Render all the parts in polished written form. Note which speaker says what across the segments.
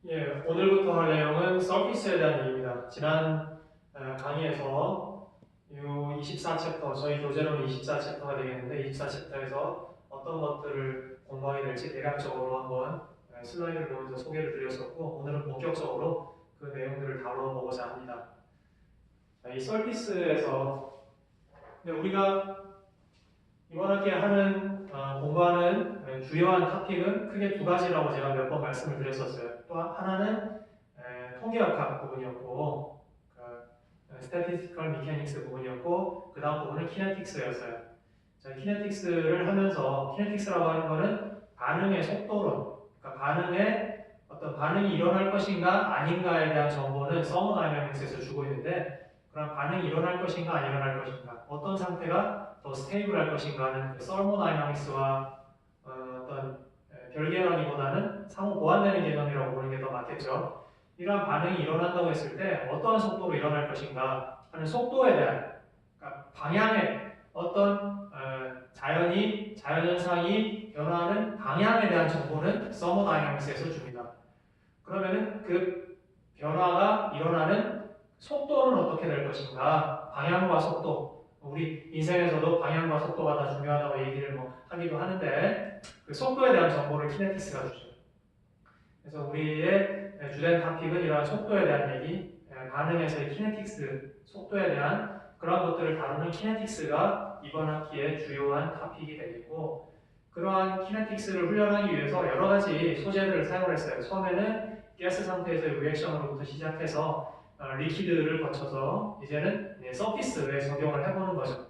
Speaker 1: 예, 오늘부터 할 내용은 서피스에 대한 얘기입니다. 지난 강의에서 이 24챕터, 저희 교재로는 24챕터가 되겠는데 24챕터에서 어떤 것들을 공부하게 될지 대략적으로 한번 슬라이드를 보면서 소개를 드렸었고, 오늘은 본격적으로 그 내용들을 다뤄보고자 합니다. 이 서피스에서 우리가 이번 학기에 공부하는 주요한 토픽은 크게 두 가지라고 제가 몇 번 말씀을 드렸었어요. 또 하나는 통계역학 부분이었고, statistical mechanics 부분이었고, 그 다음 부분은 kinetic스였어요. kinetic스를 하면서, kinetic스라고 하는 거는 반응의 속도론, 그러니까 어떤 반응이 일어날 것인가 아닌가에 대한 정보는 서머다이내믹스에서 주고 있는데, 그럼 반응이 일어날 것인가 안 일어날 것인가, 어떤 상태가 더 스테이블할 것인가 하는 서머다이내믹스와 어떤 별개라기보다는 상호 보완되는 개념이라고 보는 게 더 맞겠죠. 이러한 반응이 일어난다고 했을 때 어떠한 속도로 일어날 것인가 하는 속도에 대한, 그러니까 방향의 어떤 자연현상이 변화하는 방향에 대한 정보는 서머다이내믹스에서 줍니다. 그러면은 그 변화가 일어나는 속도는 어떻게 될 것인가, 방향과 속도, 우리 인생에서도 방향과 속도가 다 중요하다고 얘기를 하기도 하는데, 그 속도에 대한 정보를 키네틱스가 주죠. 그래서 우리의 주된 토픽은 이러한 속도에 대한 얘기, 반응에서의 키네틱스, 속도에 대한 그런 것들을 다루는 키네틱스가 이번 학기의 주요한 토픽이 되겠고, 그러한 키네틱스를 훈련하기 위해서 여러 가지 소재들을 사용했어요. 처음에는 가스 상태에서의 리액션으로부터 시작해서 리퀴드를 거쳐서 이제는 서피스에 적용을 해보는 거죠.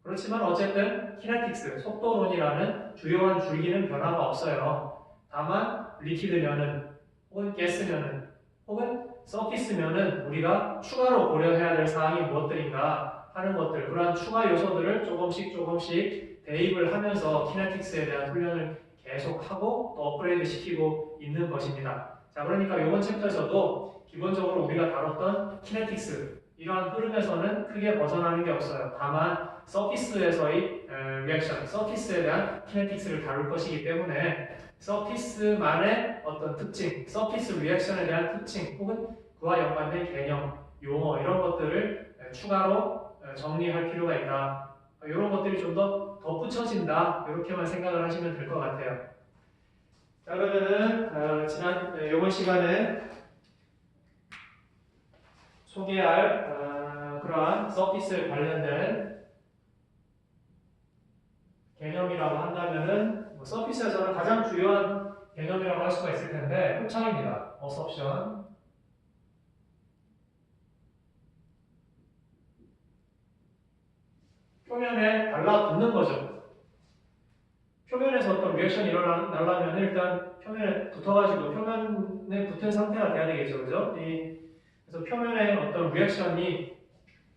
Speaker 1: 그렇지만 어쨌든 키네틱스, 속도론이라는 주요한 줄기는 변화가 없어요. 다만 리퀴드면은 혹은 가스면은 혹은 서피스면은 우리가 추가로 고려해야 될 사항이 무엇들인가 하는 것들, 그러한 추가 요소들을 조금씩 대입을 하면서 키네틱스에 대한 훈련을 계속하고 또 업그레이드 시키고 있는 것입니다. 자, 그러니까 이번 챕터에서도 기본적으로 우리가 다뤘던 키네틱스, 이러한 흐름에서는 크게 벗어나는 게 없어요. 다만 서피스에서의 리액션, 서피스에 대한 키네틱스를 다룰 것이기 때문에 서피스만의 어떤 특징, 서피스 리액션에 대한 특징, 혹은 그와 연관된 개념, 용어, 이런 것들을 추가로 정리할 필요가 있다. 이런 것들이 좀 더 덧붙여진다. 이렇게만 생각을 하시면 될 것 같아요. 자, 그러면은 이번 시간에 소개할 그러한 서피스에 관련된 개념이라고 한다면은 서피스에서는 가장 주요한 개념이라고 할 수가 있을 텐데 흡착입니다. 어섭션. 표면에 달라붙는 거죠. 표면에서 어떤 리액션이 일어나려면 일단 표면에 붙어가지고 표면에 붙은 상태가 돼야 되겠죠. 그죠? 그래서 표면에 어떤 리액션이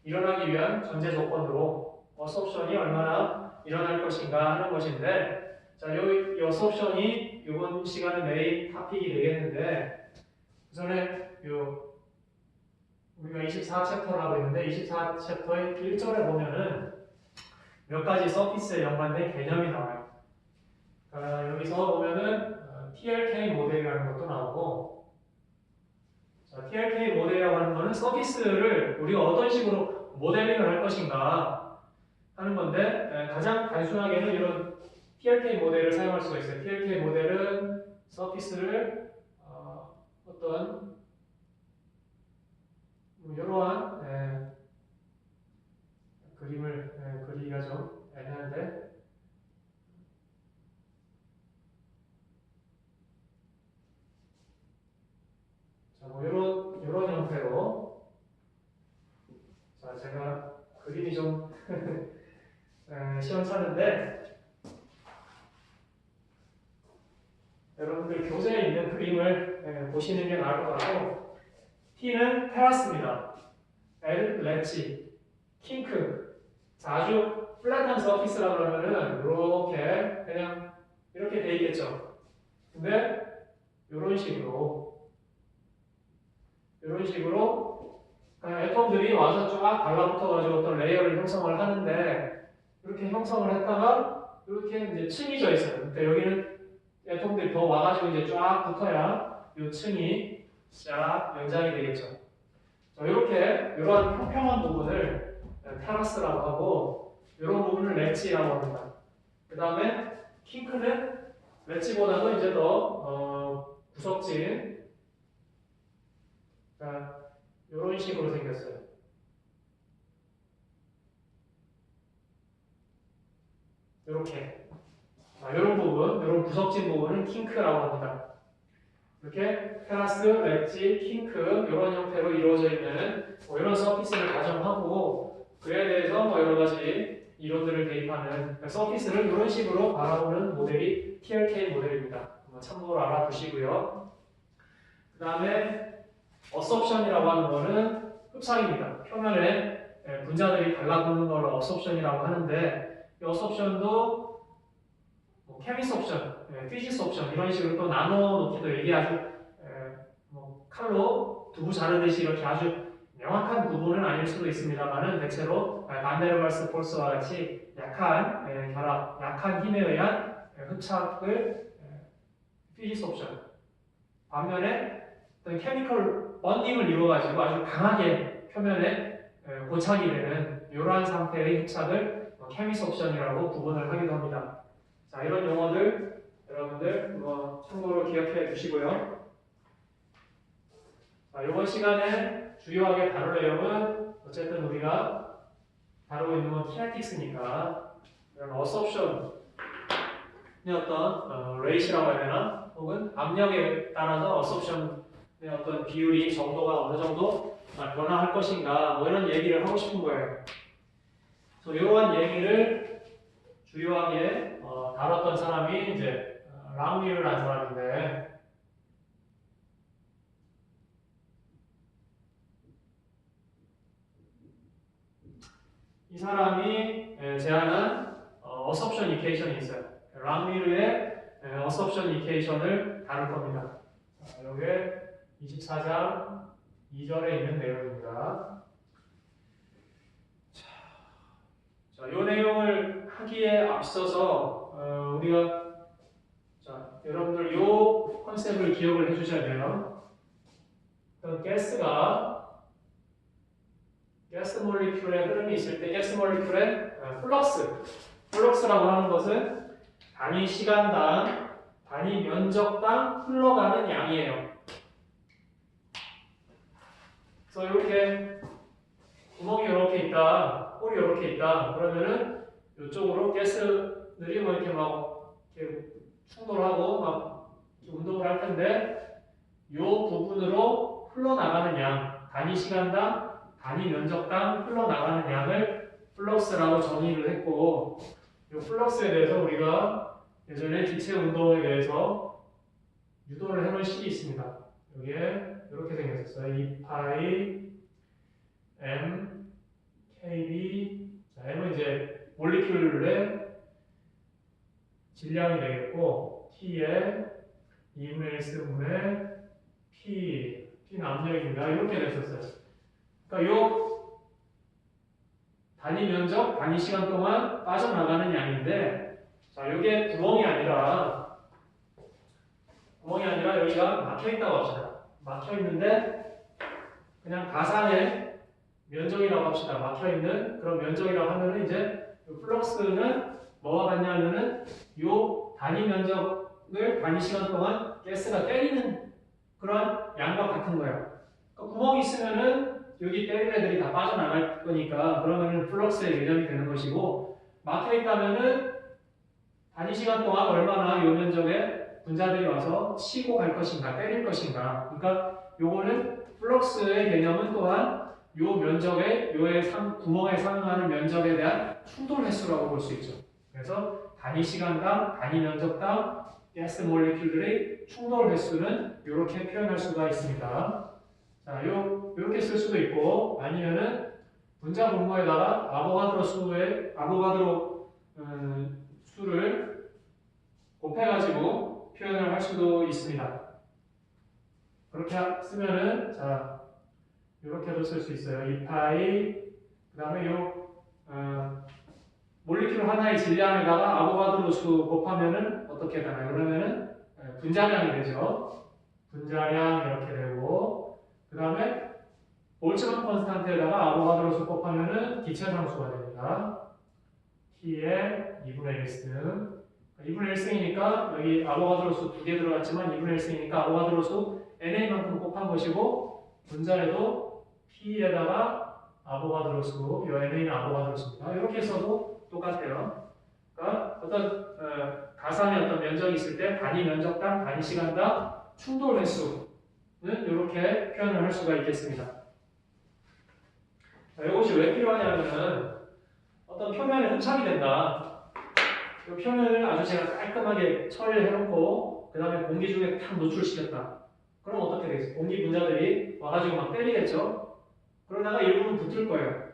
Speaker 1: 일어나기 위한 전제 조건으로 어섭션이 얼마나 일어날 것인가 하는 것인데, 자, 이 어섭션이 이번 시간의 메인 토픽이 되겠는데, 그 전에 우리가 24챕터를 하고 있는데 24챕터의 1절에 보면은 몇 가지 서피스에 연관된 개념이 나와요. 여기서 보면은 TLK 모델이라는 것도 나오고, 자, TLK 모델이라고 하는 거는 서피스를 우리가 어떤 식으로 모델링을 할 것인가 하는 건데, 가장 단순하게는 이런 TLK 모델을 사용할 수가 있어요. TLK 모델은 서피스를 어떤 이러한 그림을 그리기가 좀 애매한데, 자, 이런 형태로, 자, 제가 그림이 좀 시원찮은데, 여러분들 교재에 있는 그림을 보시는 게 나을 것 같고, T는 테라스입니다. L, 렛지, 킹크. 자, 아주 플랫한 서피스라 그러면은 이렇게 그냥 이렇게 돼 있겠죠. 근데 이런 식으로 그냥 애톰들이 와서 쫙 달라붙어가지고 어떤 레이어를 형성을 하는데, 이렇게 형성을 했다가 이렇게 이제 층이 져 있어요. 그러니까 여기는 애톰들이 더 와가지고 이제 쫙 붙어야 이 층이 쫙 연장이 되겠죠. 자, 이렇게 이러한 평평한 부분을 테라스라고 하고 이런 부분을 렛지라고 합니다. 그 다음에 킹크는 렛지보다도 이제 더 구석진 이런 식으로 생겼어요. 이렇게 이런 부분, 이런 구석진 부분은 킹크라고 합니다. 이렇게 테라스, 렛지, 킹크 이런 형태로 이루어져 있는 이런 서피스를 가정하고 그에 대해서 여러 가지 이론들을 대입하는 서피스를 이런 식으로 바라보는 모델이 TLK 모델입니다. 참고로 알아두시고요. 그 다음에 어섭션이라고 하는 거는 흡착입니다. 표면에 분자들이 달라붙는 걸 어섭션이라고 하는데 이 어섭션도 케미스 옵션, 피지스 옵션 이런 식으로 또 나눠 놓기도 이게 아주 칼로 두부 자르듯이 이렇게 아주 명확한 구분은 아닐 수도 있습니다만은 대체로 반데르발스 폴스와 같이 약한 결합, 약한 힘에 의한 흡착을 피지스 옵션 반면에 어떤 케미컬 번딩을 이루어가지고 아주 강하게 표면에 고착이 되는 이러한 상태의 흡착을 케미스 옵션이라고 구분을 하기도 합니다. 자, 이런 용어들 여러분들 참고로 기억해 두시고요. 자, 이번 시간에 주요하게 다룰 내용은 어쨌든 우리가 다루고 있는 건 키네틱스니까 이런 어섭션의 어떤 레이시라고 해야 되나? 혹은 압력에 따라서 어섭션의 어떤 비율이 정도가 어느 정도 변화할 것인가 이런 얘기를 하고 싶은 거예요. 그래서 이러한 얘기를 주요하게 다뤘던 사람이 이제 랑미르라는 사람인데 이 사람이 제안한 어섭션 이퀘이션이 있어요. 랑미르의 어섭션 이퀘이션을 다룰 겁니다. 여기에 24장 2절에 있는 내용입니다. 자, 이 내용을 하기에 앞서서 우리가 여러분들 이 컨셉을 기억을 해주셔야 돼요. 가스 몰리큘의 흐름이 있을 때 가스 몰리큘의 플럭스라고 하는 것은 단위 시간당, 단위 면적당 흘러가는 양이에요. 그래서 이렇게 구멍이 이렇게 있다, 홀이 이렇게 있다. 그러면은 이쪽으로 가스들이 이렇게 충돌하고 운동을 할 텐데 이 부분으로 흘러나가는 양, 단위 시간당, 단위 면적당 흘러나가는 양을 플럭스라고 정의를 했고 이 플럭스에 대해서 우리가 예전에 기체 운동에 대해서 유도를 해놓은 식이 있습니다. 여기에 이렇게 생겼었어요. 2파이 m kb m은 이제 몰리큘의 질량이 되겠고 t의 2분의 1승분의 p는 압력입니다. 이렇게 됐었어요. 그러니까 이 단위 면적, 단위 시간 동안 빠져나가는 양인데 자, 이게 구멍이 아니라 여기가 막혀있다고 합시다. 막혀있는데 그냥 가상의 면적이라고 합시다. 막혀있는 그런 면적이라고 하면은 이제 플럭스는 뭐와 같냐면은 요 단위 면적을 단위 시간 동안 가스가 때리는 그런 양과 같은 거예요. 그러니까 구멍이 있으면은 여기 때리는 애들이 다 빠져나갈 거니까 그러면은 플럭스의 개념이 되는 것이고 막혀있다면은 단위 시간 동안 얼마나 요 면적에 분자들이 와서 치고 갈 것인가, 때릴 것인가. 그러니까 요거는 플럭스의 개념은 또한 요 면적에, 구멍에 상응하는 면적에 대한 충돌 횟수라고 볼 수 있죠. 그래서 단위 시간당, 단위 면적당 가스 몰리큘들의 충돌 횟수는 이렇게 표현할 수가 있습니다. 자, 요렇게 쓸 수도 있고, 아니면은 분자 분모에다가 아보가드로 수를 곱해가지고 표현을 할 수도 있습니다. 그렇게 쓰면은, 자, 이렇게도 쓸 수 있어요. 2파이, 그 다음에 몰리큘 하나의 질량에다가 아보가드로 수 곱하면은 어떻게 되나요? 그러면은 분자량이 되죠. 분자량 이렇게 되고, 그 다음에 볼츠만 컨스탄트에다가 아보가드로 수 곱하면은 기체상수가 됩니다. T의 2분의 1승. 2분의 1승이니까 여기 아보가드로 수 2개 들어갔지만 2분의 1승이니까 아보가드로 수 NA만큼 곱한 것이고, 분자에도 P에다가 아보가드로 수, 이 NA는 아보가드로 수입니다. 이렇게 써도 똑같아요. 그러니까 어떤 가상의 어떤 면적이 있을 때 단위 면적당, 단위 시간당 충돌 횟수는 이렇게 표현을 할 수가 있겠습니다. 자, 이것이 왜 필요하냐면은 어떤 표면에 흡착이 된다. 이 표면을 아주 제가 깔끔하게 처리를 해놓고 그 다음에 공기 중에 탁 노출시켰다. 그럼 어떻게 되겠어요? 공기 분자들이 와가지고 막 때리겠죠? 그러다가 일부분 붙을 거예요.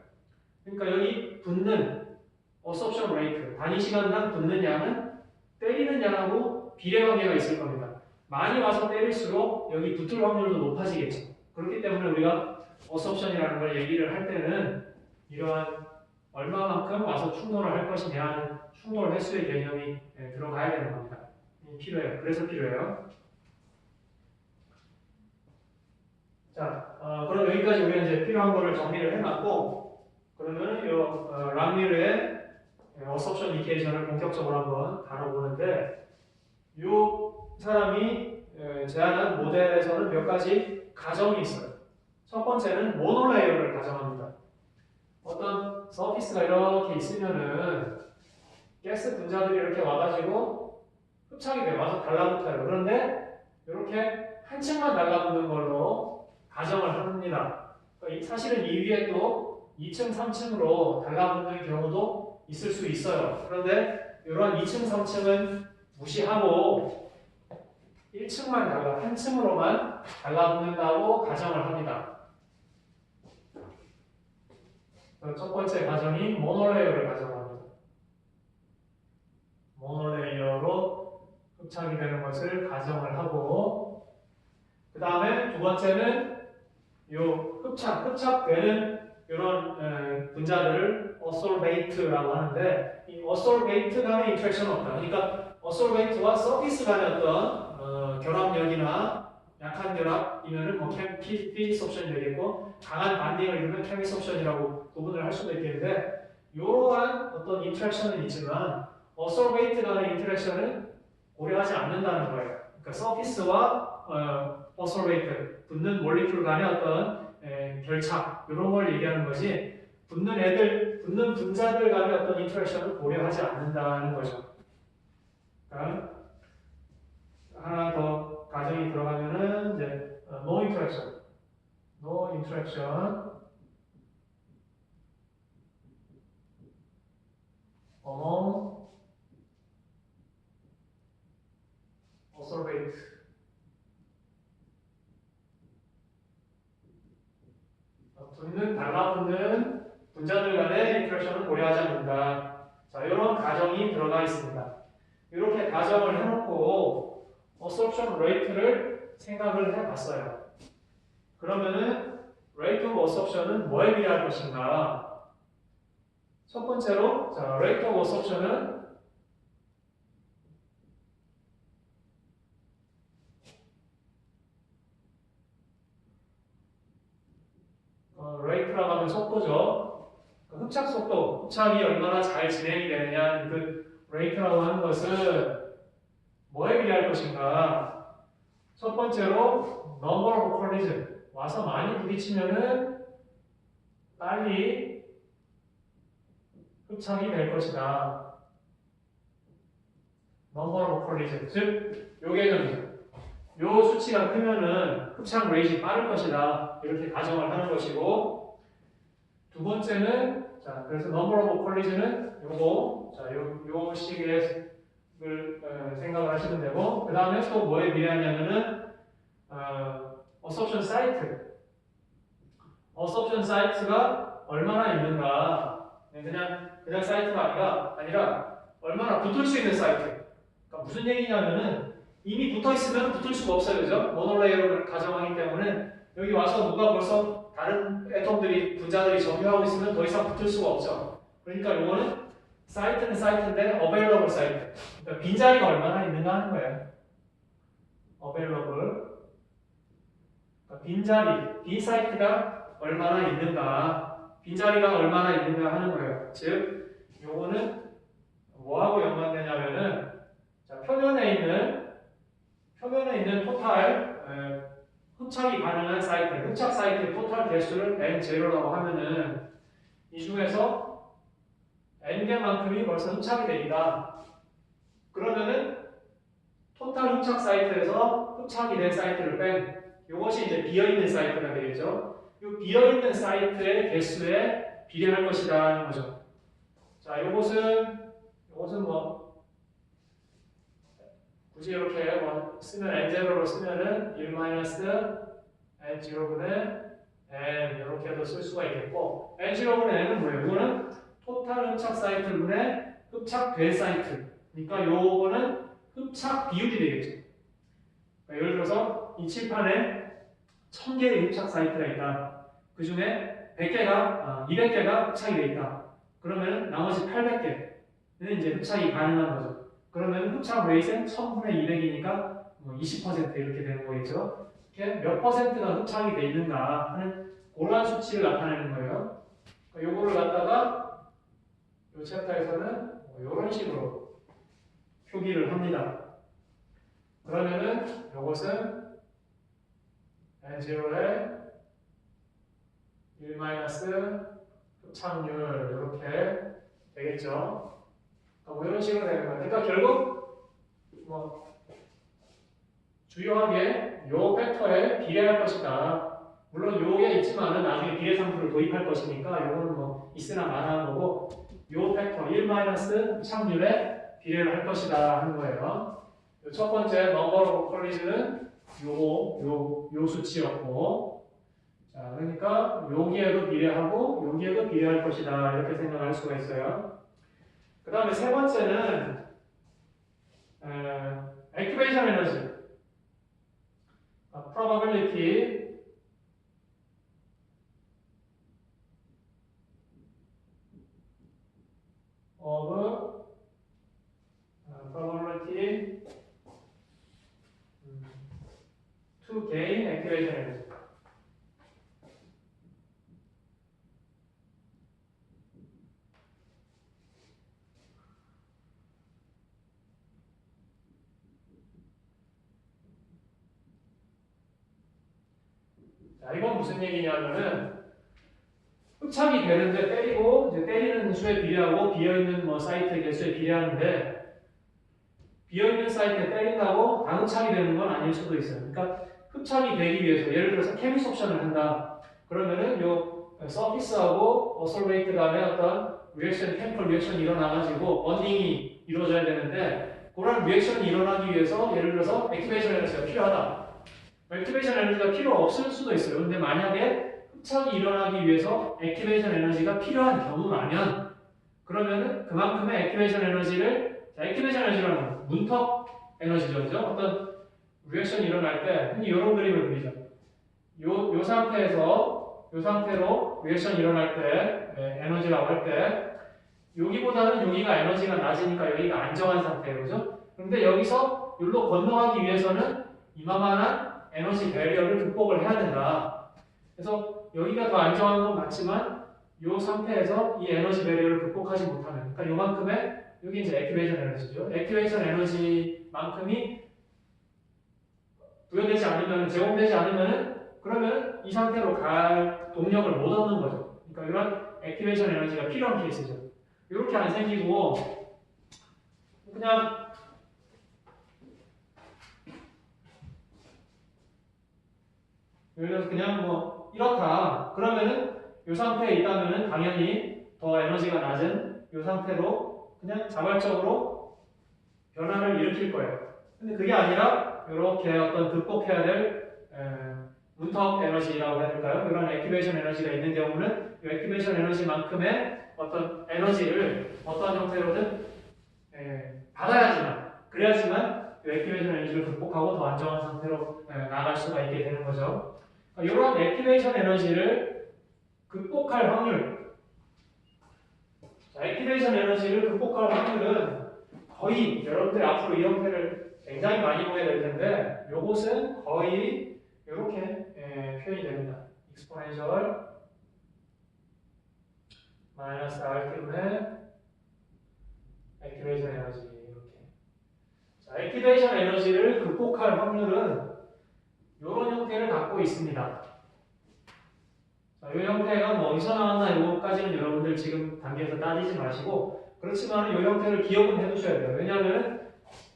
Speaker 1: 그러니까 여기 붙는 어섭션 레이트, 단위 시간당 붙는 양은 때리는 양하고 비례관계가 있을 겁니다. 많이 와서 때릴수록 여기 붙을 확률도 높아지겠죠. 그렇기 때문에 우리가 어섭션이라는 걸 얘기를 할 때는 이러한 얼마만큼 와서 충돌을 할 것이냐 하는 충돌 횟수의 개념이 들어가야 되는 겁니다. 필요해요. 그래서 필요해요. 자, 그럼 여기까지 우리가 이제 필요한 거를 정리를 해놨고, 그러면 이 람밀의 어섭션 이케이션을 본격적으로 한번 다뤄보는데, 이 사람이 제안한 모델에서는 몇 가지 가정이 있어요. 첫 번째는 모노레이어를 가정합니다. 어떤 서피스가 이렇게 있으면은 가스 분자들이 이렇게 와가지고 흡착이 돼요. 와서 달라붙어요. 그런데 이렇게 한 층만 달라붙는 걸로 가정을 합니다. 사실은 이 위에 또 2층, 3층으로 달라붙는 경우도 있을 수 있어요. 그런데 이런 2층, 3층은 무시하고 1층만 한 층으로만 달라붙는다고 가정을 합니다. 첫 번째 가정이 모노레이어를 가정합니다. 모노레이어로 흡착이 되는 것을 가정을 하고, 그 다음에 두 번째는 이 흡착되는 이런 분자들을 어솔베이트라고 하는데, 이 어솔베이트 간의 인터랙션은 없다. 그러니까 어솔베이트와 서피스 간의 어떤 결합력이나 약한 결합이면은 뭐 피지스 옵션이 되겠고, 강한 반딩을 이루면 케미스 옵션이라고 구분을 할 수도 있겠는데, 이러한 어떤 인터랙션은 있지만 어솔베이트 간의 인터랙션은 고려하지 않는다는 거예요. 그러니까 서피스와 어솔베이트, 붙는 몰리큘 간의 어떤 결착, 이런 걸 얘기하는 거지, 붙는 분자들 간의 어떤 인터랙션을 고려하지 않는다는 거죠. 그러니까 하나 더 가정이 들어가면은 이제 no interaction among observate. 달라붙는 분자들 간의 인터랙션을 고려하지 않는다. 자, 이런 가정이 들어가 있습니다. 이렇게 가정을 해놓고 absorption rate를 생각을 해봤어요. 그러면은 rate of absorption은 뭐에 비례할 것인가? 첫 번째로, 자, rate of absorption은 rate라고 하면 속도죠. 흡착 속도, 흡착이 얼마나 잘 진행이 되느냐, 그 rate라고 하는 것은 뭐에 비례할 것인가? 첫 번째로 number of collision, 와서 많이 부딪히면은 빨리 흡착이 될 것이다. number of collision, 즉, 요 개념이죠. 요 수치가 크면은 흡착 레이트가 빠를 것이다. 이렇게 가정을 하는 것이고, 두 번째는, 자, 그래서 number of collision은 요거, 자, 요 식을 생각을 하시면 되고, 그 다음에 또 뭐에 비례하냐면은, absorption site가 얼마나 있는가. 그냥 사이트가 아니라 얼마나 붙을 수 있는 사이트. 그러니까 무슨 얘기냐면은, 이미 붙어 있으면 붙을 수가 없어요. 그죠? 모노레이어를 가정하기 때문에 여기 와서 누가 벌써 다른 분자들이 점유하고 있으면 더 이상 붙을 수가 없죠. 그러니까 이거는 사이트는 사이트인데 available 사이트. 그러니까 빈자리가 얼마나 있는가 하는 거예요. available 빈자리, 빈 사이트가 얼마나 있는가, 빈자리가 얼마나 있는가 하는 거예요. 즉, 요거는 뭐하고 연관되냐면은, 자, 표면에 있는 토탈, 흡착이 가능한 사이트, 흡착 사이트의 토탈 개수를 N0라고 하면은, 이 중에서 N개만큼이 벌써 흡착이 돼 있다. 그러면은, 토탈 흡착 사이트에서 흡착이 된 사이트를 뺀 이것이 이제 비어있는 사이트가 되겠죠. 이 비어있는 사이트의 개수에 비례할 것이라는 거죠. 자, 이것은 뭐 굳이 이렇게 뭐 쓰면 N0로 쓰면은 1-N0분의 N 이렇게도 쓸 수가 있겠고, N0분의 N은 뭐예요? 이거는 토탈 흡착 사이트분의 흡착된 사이트. 그러니까 요거는 흡착 비율이 되겠죠. 그러니까 예를 들어서 이 칠판에 1000개의 흡착 사이트가 있다. 그 중에 200개가 흡착이 되어 있다. 그러면 나머지 800개는 이제 흡착이 가능한 거죠. 그러면 흡착 레이트는 1000분의 200이니까 뭐 20% 이렇게 되는 거겠죠. 이렇게 몇 퍼센트가 흡착이 되어 있는가 하는 그러한 수치를 나타내는 거예요. 그러니까 요거를 갖다가 이 챕터에서는 이런 식으로 표기를 합니다. 그러면은 이것은 N0의 1- 흡착률 이렇게 되겠죠. 뭐 이런 식으로 되는 거예요. 그러니까 결국 뭐 주요하게 요 팩터에 비례할 것이다. 물론 요게 있지만은 나중에 비례 상수를 도입할 것이니까 요거는 뭐 있으나 마나한 거고, 요 팩터 1- 흡착률에 비례를 할 것이다 하는 거예요. 첫 번째 넘버 오브 컬리즈는 요 수치였고, 자, 그러니까 여기에도 비례하고 여기에도 비례할 것이다 이렇게 생각할 수가 있어요. 그 다음에 세 번째는 액티베이션 에너지, probability of probability to gain activation energy. 자, 이건 무슨 얘기냐면은 흡착이 되는데 때리고 이제 때리는 수에 비례하고 비어있는 뭐 사이트 개수에 비례하는데, 비어있는 사이트에 때린다고 다 흡착이 되는 건 아닐 수도 있어요. 그러니까 흡착이 되기 위해서 예를 들어서 케미속션을 한다. 그러면은 요 서피스하고 어솔베이트 간에 어떤 리액션, 케미컬 리액션이 일어나가지고 번딩이 이루어져야 되는데, 그런 리액션이 일어나기 위해서 예를 들어서 액티베이션 에너지가 필요하다. 액티베이션 에너지가 필요 없을 수도 있어요. 근데 만약에 흡착이 일어나기 위해서 액티베이션 에너지가 필요한 경우라면, 그러면은 그만큼의 액티베이션 에너지를, 자, 액티베이션 에너지라는 건 문턱 에너지죠. 그죠? 어떤 리액션이 일어날 때 흔히 이런 그림을 그리죠. 요 상태로 리액션이 일어날 때 에너지라고 할 때 여기보다는 여기가 에너지가 낮으니까 여기가 안정한 상태예요. 그죠? 그런데 여기서 여기로 건너가기 위해서는 이만한 에너지 배리어를 극복을 해야 된다. 그래서 여기가 더 안정한 건 맞지만 이 상태에서 이 에너지 배리어를 극복하지 못하면, 그러니까 요만큼의, 여기 이제 액티베이션 에너지죠. 액티베이션 에너지만큼이 부여되지 않으면, 제공되지 않으면, 그러면 이 상태로 갈 동력을 못 얻는 거죠. 그러니까 이런 액티베이션 에너지가 필요한 케이스죠. 이렇게 안 생기고 그냥 예를 들어서 그냥 뭐 이렇다. 그러면은 이 상태에 있다면은 당연히 더 에너지가 낮은 이 상태로 그냥 자발적으로 변화를 일으킬 거예요. 근데 그게 아니라 이렇게 어떤 극복해야 될 문턱 에너지라고 해야 될까요? 이런 액티베이션 에너지가 있는 경우는 이 액티베이션 에너지만큼의 어떤 에너지를 어떤 형태로든 받아야지만, 그래야지만 이 액티베이션 에너지를 극복하고 더 안정한 상태로 나아갈 수가 있게 되는 거죠. 이런 액티베이션 에너지를 극복할 확률, 자, 액티베이션 에너지를 극복할 확률은 거의 여러분들 앞으로 이 형태를 굉장히 많이 보게 될 텐데, 요것은 거의 이렇게 표현이 됩니다. exponential 마이너스 RT분의 액티베이션 에너지 이렇게. 자, 액티베이션 에너지를 극복할 확률은 이런 형태를 갖고 있습니다. 자, 이 형태가 뭐 어디서 나왔나 이거까지는 여러분들 지금 단계에서 따지지 마시고 그렇지만 이 형태를 기억은 해두셔야 돼요. 왜냐하면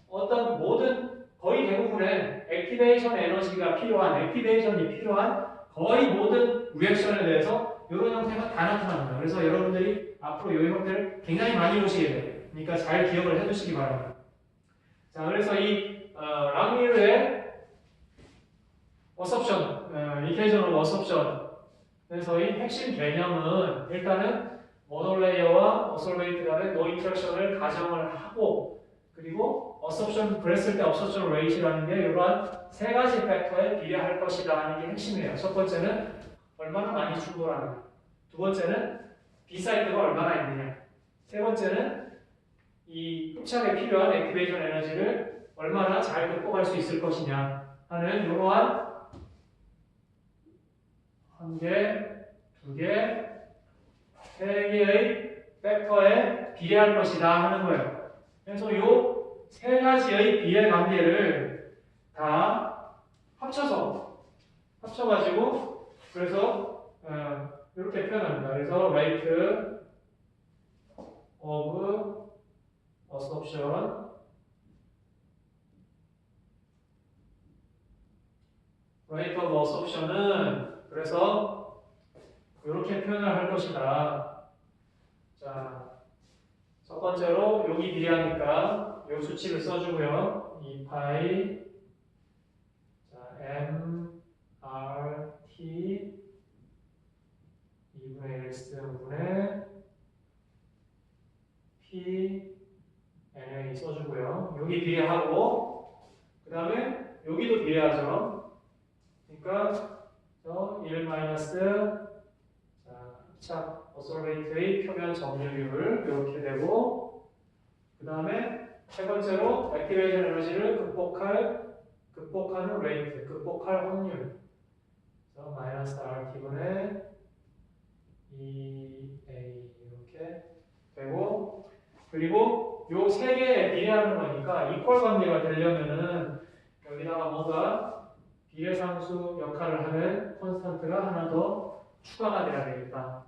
Speaker 1: 어떤 모든 거의 대부분의 액티베이션 에너지가 필요한 액티베이션이 필요한 거의 모든 리액션에 대해서 이런 형태가 다 나타납니다. 그래서 여러분들이 앞으로 이 형태를 굉장히 많이 보시게 돼요. 그러니까 잘 기억을 해두시기 바랍니다. 자, 그래서 이 랑미르의 어섭션, 이케이저널 어섭션에서의 핵심 개념은 일단은 모노레이어와 어솔베이트 간의 노 인터랙션을 가정을 하고 그리고 어섭션 그랬을 때 어섭션 레이트라는 게 이러한 세 가지 팩터에 비례할 것이다 하는 게 핵심이에요. 첫 번째는 얼마나 많이 충돌하느냐, 두 번째는 B사이드가 얼마나 있느냐, 세 번째는 이 흡착에 필요한 액티베이션 에너지를 얼마나 잘 극복할 수 있을 것이냐 하는 이러한 한 개, 두 개, 세 개의 팩터에 비례할 것이다 하는 거예요. 그래서 이 세 가지의 비례 관계를 다 합쳐가지고 그래서 이렇게 표현합니다. 그래서 rate of absorption rate of absorption은 그래서 이렇게 표현을 할 것이다. 자, 첫 번째로 여기 비례하니까 이 수칙을 써주고요. 2파이 m r t 2분의 x 분의 p NA 써주고요. 여기 비례하고 그 다음에 여기도 비례하죠. 그러니까 1 마이너스 자, 어솔베이트의 표면 점유율 이렇게 되고 그 다음에 세 번째로 액티베이션 에너지를 극복하는 레이트, 극복할 확률 마이너스 RT분의 2A 이렇게 되고 그리고 요 세 개에 비례하는 거니까 이퀄 관계가 되려면은 여기다가 뭔가 비례상수 역할을 하는 콘스턴트가 하나 더 추가가 돼야 되겠다.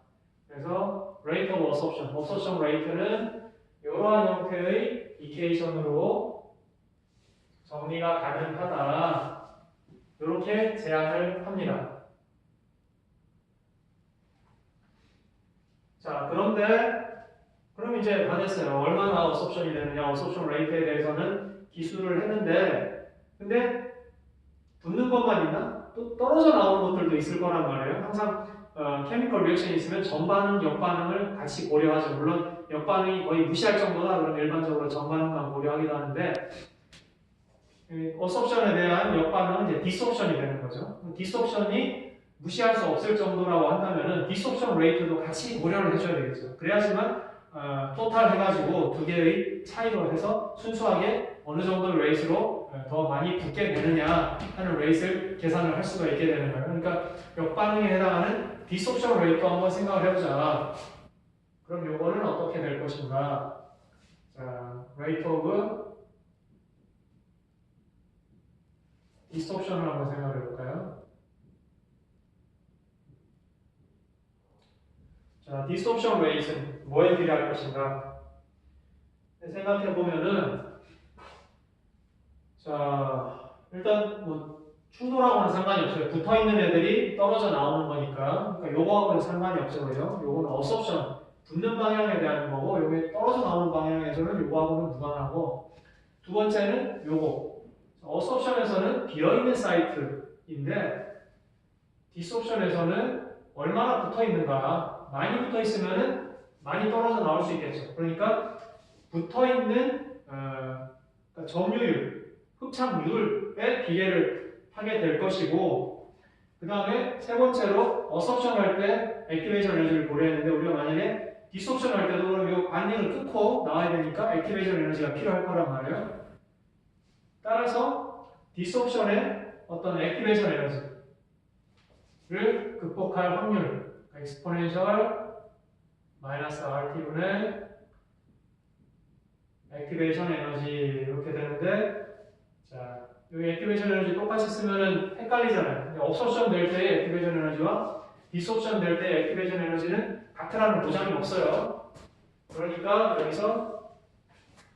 Speaker 1: 그래서 rate of absorption rate는 이러한 형태의 이케이션으로 정리가 가능하다. 이렇게 제안을 합니다. 자, 그럼 이제 다 됐어요. 얼마나 어섭션이 되느냐, 어섭션 레이트에 대해서는 기술을 했는데, 근데 붙는 것만 있나? 또 떨어져 나오는 것들도 있을 거란 말이에요. 항상 케미컬 리액션이 있으면 전반응, 역반응을 같이 고려하죠. 물론 역반응이 거의 무시할 정도다 그러면 일반적으로 전반응만 고려하기도 하는데 어섭션에 대한 역반응은 이제 디스옵션이 되는 거죠. 디스옵션이 무시할 수 없을 정도라고 한다면은 디스옵션 레이트도 같이 고려를 해줘야 되겠죠. 그래야지만 토탈 해가지고 두 개의 차이로 해서 순수하게 어느 정도 레이스로 더 많이 붙게 되느냐 하는 레이스를 계산을 할 수가 있게 되는 거예요. 그러니까 역반응에 해당하는 디스옵션 레이트 한번 생각을 해보자. 그럼 요거는 어떻게 될 것인가? 자, rate of distortion을 한번 생각해 볼까요? 자, distortion rate는 뭐에 비례할 것인가? 생각해 보면은 자, 일단 뭐 충돌하고는 상관이 없어요. 붙어 있는 애들이 떨어져 나오는 거니까. 그러니까 요거하고는 상관이 없어요. 요거는 어섭션, 붙는 방향에 대한 거고, 요게 떨어져 나오는 방향에서는 요거하고는 무관하고, 두 번째는 요거. 어섭션에서는 비어있는 사이트인데, 디스옵션에서는 얼마나 붙어 있는가. 많이 붙어 있으면은 많이 떨어져 나올 수 있겠죠. 그러니까 붙어 있는 점유율, 흡착률에 비례를 하게 될 것이고 그 다음에 세 번째로 어섭션 할 때 액티베이션 에너지를 고려했는데 우리가 만약에 디스옵션 할 때도 그럼 이 반응을 끊고 나와야 되니까 액티베이션 에너지가 필요할 거란 말이에요. 따라서 디스옵션의 어떤 액티베이션 에너지 극복할 확률, exponential 마이너스 RT분의 액티베이션 에너지 이렇게 되는데, 자, 여기 액티베이션 에너지 똑같이 쓰면은 헷갈리잖아요. 업소션 될 때의 액티베이션 에너지와 디소션 될 때의 액티베이션 에너지는 같으라는 보장이 없어요. 그러니까 여기서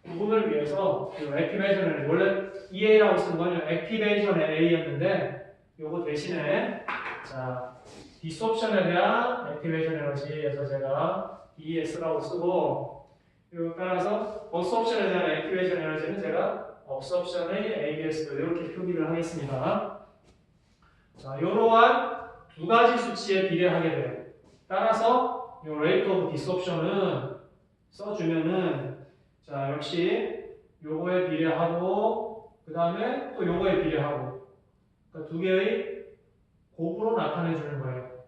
Speaker 1: 구분을 위해서 액티베이션 에너지, 원래 EA라고 쓴 거는 액티베이션 A였는데 요거 대신에 자 디소션에 대한 액티베이션 에너지에서 제가 DS라고 쓰고, 이거 따라서 어섭션에 대한 액티베이션 에너지는 제가 업섭션의 ABS 이렇게 표기를 하겠습니다. 자, 이러한 두 가지 수치에 비례하게 돼요. 따라서 이 rate of disruption은 써주면은 자 역시 요거에 비례하고 그 다음에 또 요거에 비례하고, 그러니까 두 개의 곱으로 나타내 주는 거예요.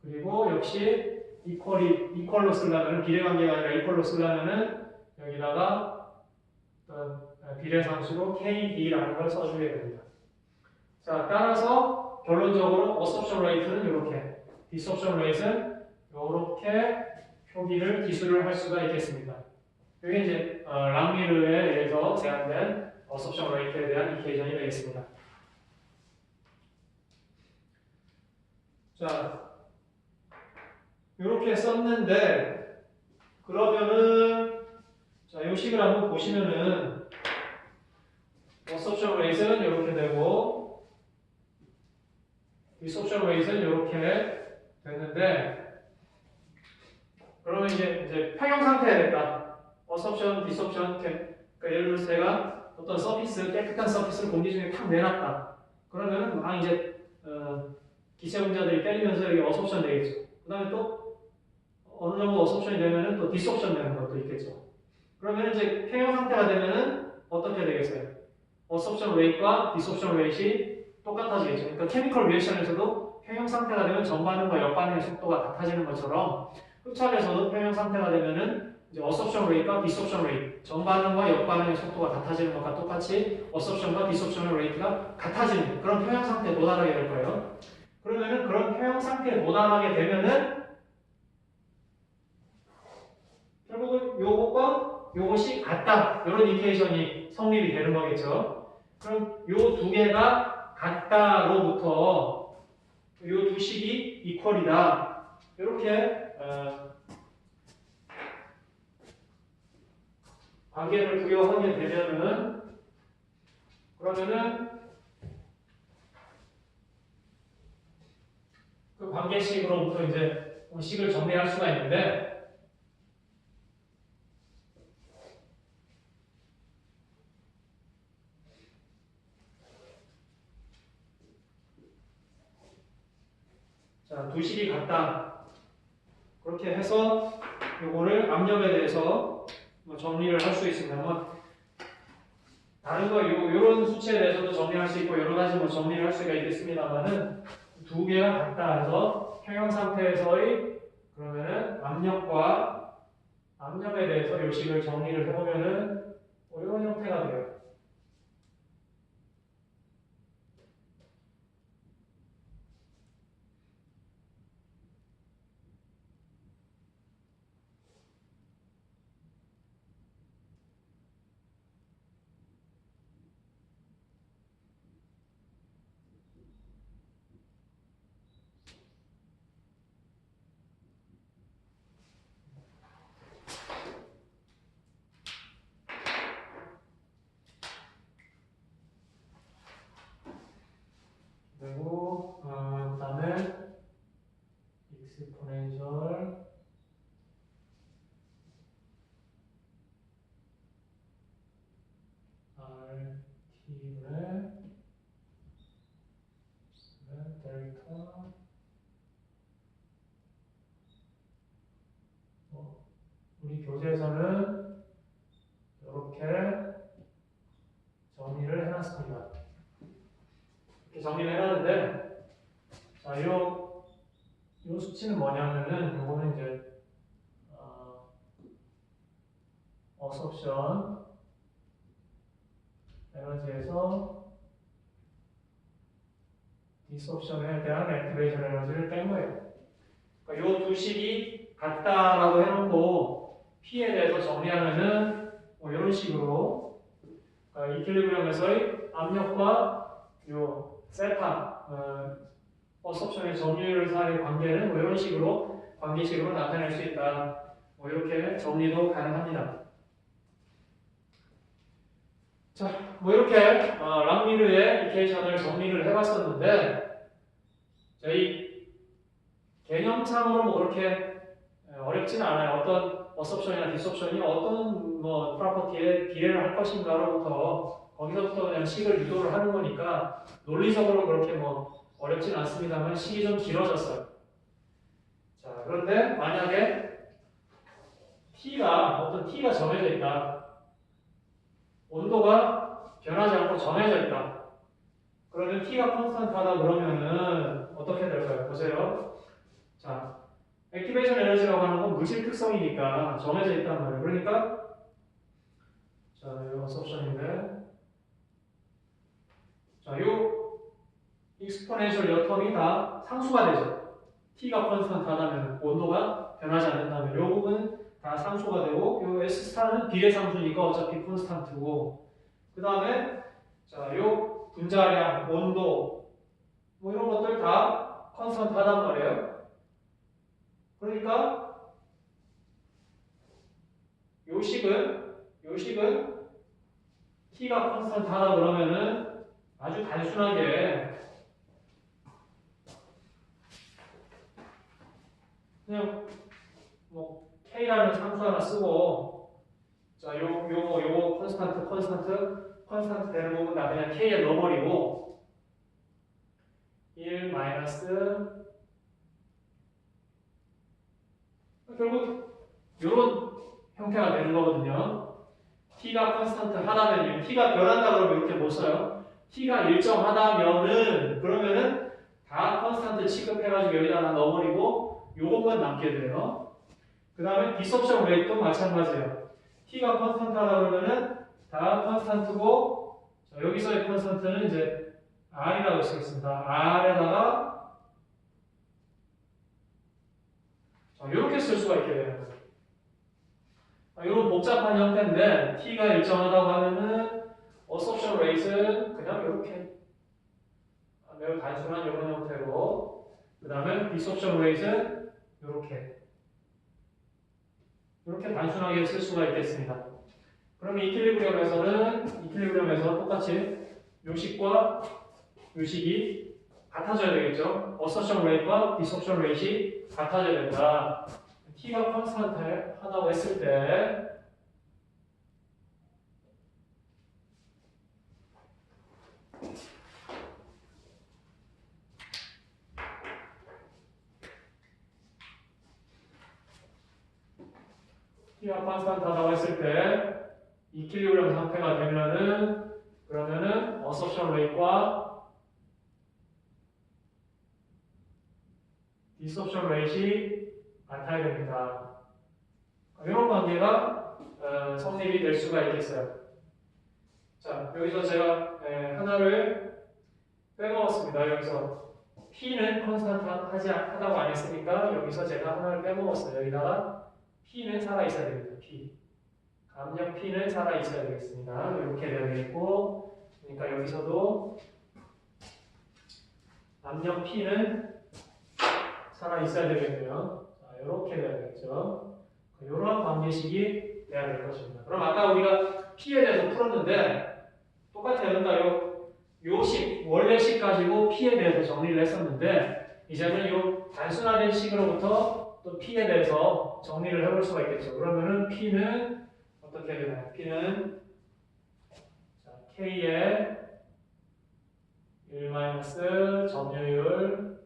Speaker 1: 그리고 역시 이퀄로 쓰려면, 비례관계가 아니라 이퀄로 쓰려면은 여기다가 어떤 비례상수로 KD라는 걸 써주게 됩니다. 자, 따라서 결론적으로 어섭션 레이트는 이렇게, 디섭션 레이트는 이렇게 표기를 기술을 할 수가 있겠습니다. 이게 이제 랑미르에 의해서 제한된 어섭션 레이트에 대한 이케이션이 되겠습니다. 자, 이렇게 썼는데 그러면은 자, 이 식을 한번 보시면은 어섭션 레이트는 이렇게 되고 디섭션 레이트는 이렇게 됐는데, 그러면 이제 평형 상태가 됐다. 어섭션, 디섭션, 그러니까 예를 들어서 제가 어떤 서피스, 깨끗한 서피스를 공기 중에 탁 내놨다. 그러면은 막 이제 기체 분자들이 때리면서 여기 어섭션 되겠죠. 그 다음에 또 어느 정도 어섭션이 되면은 또 디섭션 되는 것도 있겠죠. 그러면 이제 평형 상태가 되면은 어떻게 되겠어요? 어섭션 레이트와 디섭션 레이트이 똑같아지겠죠. 그러니까 케미컬 리액션에서도 평형 상태가 되면 전반응과 역반응의 속도가 같아지는 것처럼 흡착에서도 평형 상태가 되면은 이제 어섭션 레이트와 디섭션 레이트, 전반응과 역반응의 속도가 같아지는 것과 똑같이 어섭션과 디섭션 레이트가 같아지는 그런 평형 상태에 도달하게 될 거예요. 그러면은 그런 평형 상태에 도달하게 되면은 결국은 요것과 요것이 같다, 이런 이케이션이 성립이 되는 거겠죠. 그럼 요 두 개가 같다로부터 요 두 식이 이퀄이다, 이렇게 관계를 부여하게 되면은, 그러면은 그 관계식으로부터 이제 식을 정리할 수가 있는데, 자, 두 식이 같다. 그렇게 해서 요거를 압력에 대해서 뭐 정리를 할 수 있습니다. 뭐 다른 거 요런 수치에 대해서도 정리할 수 있고 여러 가지 뭐 정리를 할 수가 있겠습니다만은 두 개가 같다 해서 평형 상태에서의 그러면은 압력과 압력에 대해서 요식을 정리를 해보면은 뭐 이런 형태가 돼요. 그리고 그다음에 exponential RT분의 델타 우리 교재에서는 이렇게 정리를 해놨습니다. 이렇게 정리를 해놨는데, 자, 요 수치는 뭐냐면은, 요거는 이제, 어섭션, 에너지에서 디스옵션에 대한 액티베이션 에너지를 뺀 거예요. 그러니까 이 두 식이 같다라고 해놓고 P에 대해서 정리하면은 뭐 이런 식으로 이퀄리브리엄에서의 압력과 요 세타 어섭션의 점유율 사이의 관계는 뭐 이런 식으로 관계식으로 나타낼 수 있다. 뭐 이렇게 정리도 가능합니다. 자, 뭐 이렇게 랑미르의 이퀘이션을 정리를 해봤었는데 저희 개념상으로 뭐 그렇게 어렵지는 않아요. 어떤 어섭션이나 디스옵션이 어떤 뭐 프로퍼티에 비례를 할 것인가로부터 거기서부터 그냥 식을 유도를 하는 거니까 논리적으로 그렇게 뭐 어렵진 않습니다만 식이 좀 길어졌어요. 자, 그런데 만약에 어떤 T가 정해져 있다. 온도가 변하지 않고 정해져 있다. 그러면 T가 콘스턴트하다 그러면은 어떻게 될까요? 보세요. 자, 액티베이션 에너지라고 하는 건 물질 특성이니까 정해져 있단 말이에요. 그러니까 자, 이 어섭션인데 자, 요 익스포넨셜 여 텀이 다 상수가 되죠. T가 콘스턴트하다면 온도가 변하지 않는다면 이 부분은 다 상수가 되고 요 S 스타는 비례상수니까 어차피 콘스턴트고 그 다음에 자, 요 분자량, 온도 뭐 이런 것들 다 콘스턴트하단 말이에요. 그러니까 요 식은 T가 콘스턴트하다 그러면은 아주 단순하게 그냥 뭐 K라는 상수 하나 쓰고 자, 요거 콘스턴트 되는 부분 다 그냥 K에 넣어버리고 1 마이너스 결국 요런 형태가 되는 거거든요. T가 콘스턴트 하다면 T가 변한다 그러면 이렇게 못 써요. T가 일정하다면은 그러면은 다 콘스턴트 취급해가지고 여기다 하나 넣어버리고 요것만 남게 돼요. 그 다음에 디스옵션 레이트도 마찬가지예요. T가 콘스턴트하다 그러면은 다 콘스턴트고 여기서의 콘스턴트는 이제 R이라고 쓰겠습니다. R에다가 이렇게 쓸 수가 있게 되는 거예요. 이런 복잡한 형태인데 T가 일정하다고 하면은 어섭션 레이트는 그냥 이렇게 매우 단순한 이런 형태로 그 다음에 디스옵션 레이트는 이렇게 단순하게 쓸 수가 있겠습니다. 그러면 이퀄리브리엄에서 똑같이 요식과 요식이 같아져야 되겠죠. 어서션 레이트와 디스옵션 레이트이 같아져야 된다. T가 콘스턴트 하다고 했을 때 T가 콘스턴트 하다고 했을 때 이퀄리브리엄 상태가 되면은 그러면은 어서션 레이트와 디스옵션 레이트이 같아야 됩니다. 이런 관계가 성립이 될 수가 있겠어요. 자, 여기서 제가 하나를 빼먹었습니다. 여기서 P는 콘스턴트 하다고 안 했으니까 여기서 제가 하나를 빼먹었어요. 여기다가 P는 살아있어야 됩니다. P. 감량 P는 살아있어야 되겠습니다. 이렇게 되어야 되겠고 그러니까 여기서도 감량 P는 살아있어야 되겠네요. 자, 이렇게 돼야 되겠죠. 이러한 관계식이 돼야 될 것입니다. 그럼 아까 우리가 P에 대해서 풀었는데 똑같아요. 그러니까 요식, 원래 식 가지고 P에 대해서 정리를 했었는데 이제는 요 단순화된 식으로부터 또 P에 대해서 정리를 해볼 수가 있겠죠. 그러면은 P는 어떻게 되나요? P는 자, K의 1- 점유율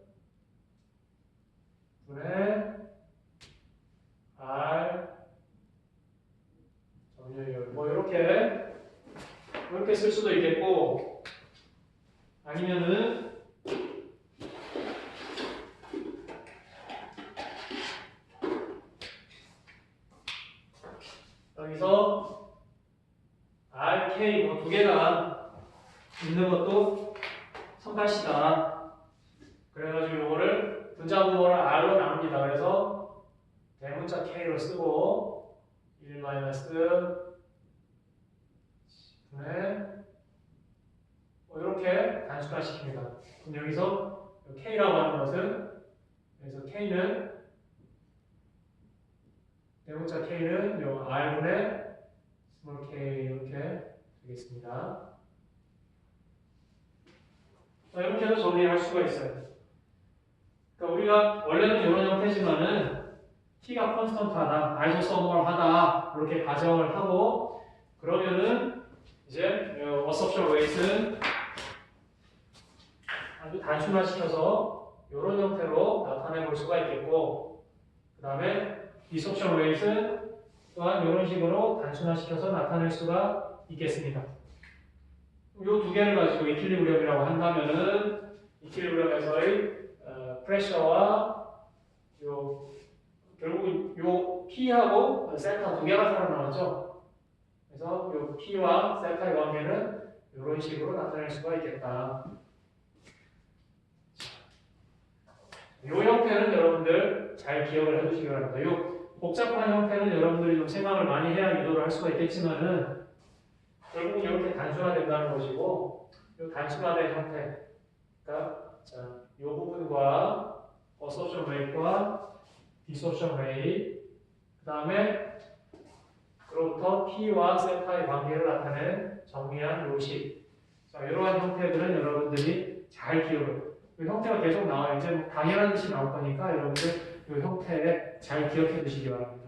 Speaker 1: 분의 R 점유율 뭐 이렇게 쓸 수도 있겠고 아니면은 여기서 RK 뭐 두 개가 있는 것도 선발시다. 그래가지고 요거를 분자분모를 R로 나눕니다. 그래서 대문자 K로 쓰고 1 분의 이렇게 단순화시킵니다. 그럼 여기서 K라고 하는 것은 그래서 K는 대문자 K는 요 R분의 스몰 K 이렇게 되겠습니다. 이렇게 해서 정리할 수가 있어요. 그러니까 우리가 원래는 이런 형태지만은 T가 콘스턴트하다, 아이소서멀하다 이렇게 가정을 하고 그러면은 이제 어섭션 웨이트는 아주 단순화시켜서 이런 형태로 나타내 볼 수가 있겠고 그 다음에 디섭션 웨이트 또한 이런 식으로 단순화시켜서 나타낼 수가 있겠습니다. 이 두 개를 가지고 이퀄리브리엄이라고 한다면은 이퀄리브리엄에서의 프레셔와 결국 요 P하고 셀타 두 개가 살아남았죠. 그래서 요 P와 셀타의 관계는 이런 식으로 나타낼 수가 있겠다. 이 형태는 여러분들 잘 기억을 해두시기 바랍니다. 이 복잡한 형태는 여러분들이 좀 생각을 많이 해야 유도를 할 수가 있겠지만은 결국은 이렇게 단순화된다는 것이고 이 단순화된 형태가 이 부분과 어섭션 레이트와 디섭션 레이트 그 다음에 그로부터 P와 셀타의 관계를 나타내는 정리한 요식 이러한 형태들은 여러분들이 잘 기억을 이 형태가 계속 나와요. 이제 당연한 듯이 나올 거니까 여러분들 이 형태에 잘 기억해 두시기 바랍니다.